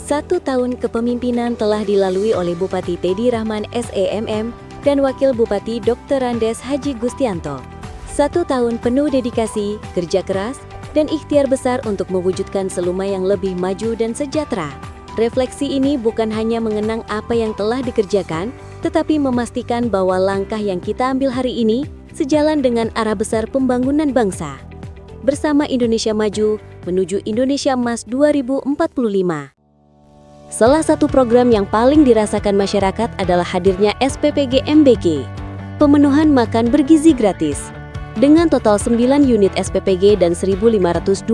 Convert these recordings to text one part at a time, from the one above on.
1 tahun kepemimpinan telah dilalui oleh Bupati Teddy Rahman SEMM dan Wakil Bupati Dr. Andes Haji Gustianto. 1 tahun penuh dedikasi, kerja keras, dan ikhtiar besar untuk mewujudkan Seluma yang lebih maju dan sejahtera. Refleksi ini bukan hanya mengenang apa yang telah dikerjakan, tetapi memastikan bahwa langkah yang kita ambil hari ini sejalan dengan arah besar pembangunan bangsa. Bersama Indonesia Maju menuju Indonesia Emas 2045. Salah satu program yang paling dirasakan masyarakat adalah hadirnya SPPG MBG, pemenuhan makan bergizi gratis. Dengan total 9 unit SPPG dan 1.524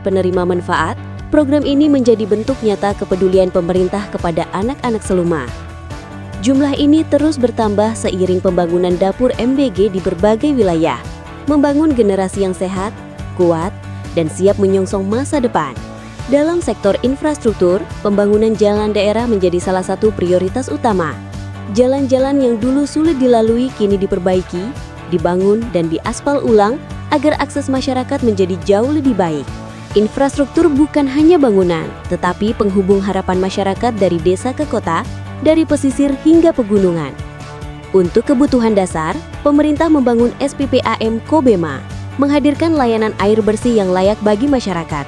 penerima manfaat, program ini menjadi bentuk nyata kepedulian pemerintah kepada anak-anak Seluma. Jumlah ini terus bertambah seiring pembangunan dapur MBG di berbagai wilayah, membangun generasi yang sehat, kuat, dan siap menyongsong masa depan. Dalam sektor infrastruktur, pembangunan jalan daerah menjadi salah satu prioritas utama. Jalan-jalan yang dulu sulit dilalui kini diperbaiki, dibangun, dan diaspal ulang agar akses masyarakat menjadi jauh lebih baik. Infrastruktur bukan hanya bangunan, tetapi penghubung harapan masyarakat dari desa ke kota, dari pesisir hingga pegunungan. Untuk kebutuhan dasar, pemerintah membangun SPPAM Kobema, menghadirkan layanan air bersih yang layak bagi masyarakat.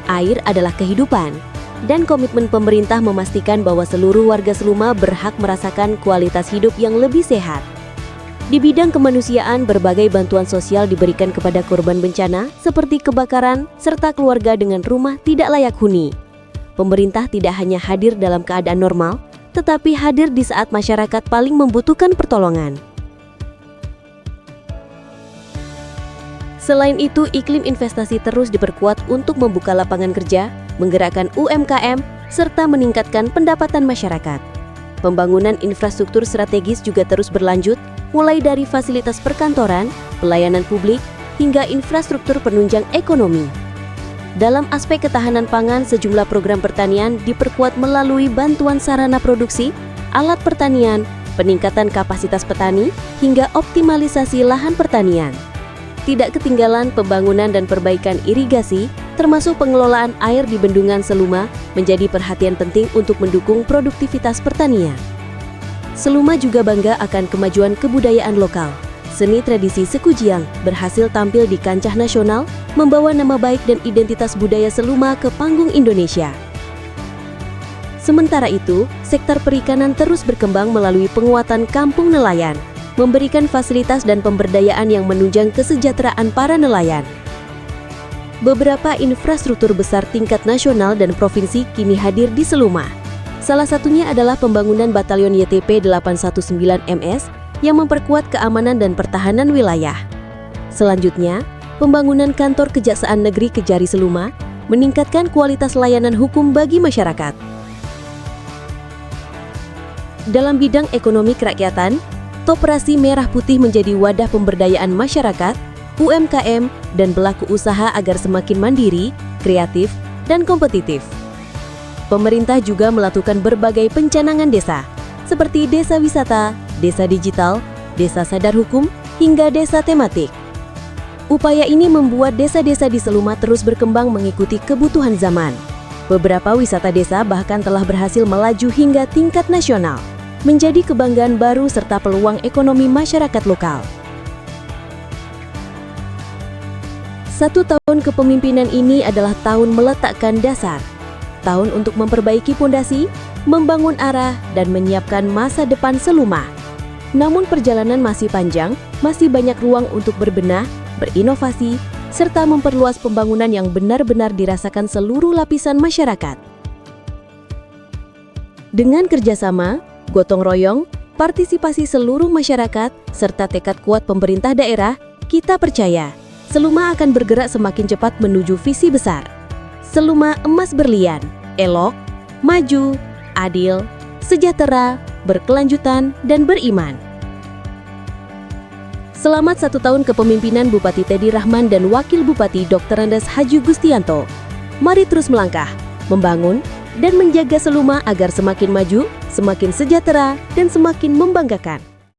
Air adalah kehidupan, dan komitmen pemerintah memastikan bahwa seluruh warga Seluma berhak merasakan kualitas hidup yang lebih sehat. Di bidang kemanusiaan, berbagai bantuan sosial diberikan kepada korban bencana seperti kebakaran serta keluarga dengan rumah tidak layak huni. Pemerintah tidak hanya hadir dalam keadaan normal, tetapi hadir di saat masyarakat paling membutuhkan pertolongan. Selain itu, iklim investasi terus diperkuat untuk membuka lapangan kerja, menggerakkan UMKM, serta meningkatkan pendapatan masyarakat. Pembangunan infrastruktur strategis juga terus berlanjut, mulai dari fasilitas perkantoran, pelayanan publik, hingga infrastruktur penunjang ekonomi. Dalam aspek ketahanan pangan, sejumlah program pertanian diperkuat melalui bantuan sarana produksi, alat pertanian, peningkatan kapasitas petani, hingga optimalisasi lahan pertanian. Tidak ketinggalan pembangunan dan perbaikan irigasi, termasuk pengelolaan air di bendungan Seluma, menjadi perhatian penting untuk mendukung produktivitas pertanian. Seluma juga bangga akan kemajuan kebudayaan lokal. Seni tradisi Sekujiang berhasil tampil di kancah nasional, membawa nama baik dan identitas budaya Seluma ke panggung Indonesia. Sementara itu, sektor perikanan terus berkembang melalui penguatan kampung nelayan, memberikan fasilitas dan pemberdayaan yang menunjang kesejahteraan para nelayan. Beberapa infrastruktur besar tingkat nasional dan provinsi kini hadir di Seluma. Salah satunya adalah pembangunan Batalion YTP 819 MS yang memperkuat keamanan dan pertahanan wilayah. Selanjutnya, pembangunan kantor Kejaksaan Negeri Kejari Seluma meningkatkan kualitas layanan hukum bagi masyarakat. Dalam bidang ekonomi kerakyatan, Toperasi Merah Putih menjadi wadah pemberdayaan masyarakat, UMKM, dan pelaku usaha agar semakin mandiri, kreatif, dan kompetitif. Pemerintah juga melakukan berbagai pencanangan desa, seperti desa wisata, desa digital, desa sadar hukum, hingga desa tematik. Upaya ini membuat desa-desa di Seluma terus berkembang mengikuti kebutuhan zaman. Beberapa wisata desa bahkan telah berhasil melaju hingga tingkat nasional, menjadi kebanggaan baru serta peluang ekonomi masyarakat lokal. 1 tahun kepemimpinan ini adalah tahun meletakkan dasar, tahun untuk memperbaiki fondasi, membangun arah, dan menyiapkan masa depan Seluma. Namun perjalanan masih panjang, masih banyak ruang untuk berbenah, berinovasi, serta memperluas pembangunan yang benar-benar dirasakan seluruh lapisan masyarakat. Dengan kerjasama, gotong royong, partisipasi seluruh masyarakat, serta tekad kuat pemerintah daerah, kita percaya Seluma akan bergerak semakin cepat menuju visi besar. Seluma Emas Berlian, elok, maju, adil, sejahtera, berkelanjutan, dan beriman. Selamat 1 tahun kepemimpinan Bupati Teddy Rahman dan Wakil Bupati Dr. Andes Haji Gustianto. Mari terus melangkah, membangun, dan menjaga Seluma agar semakin maju, semakin sejahtera, dan semakin membanggakan.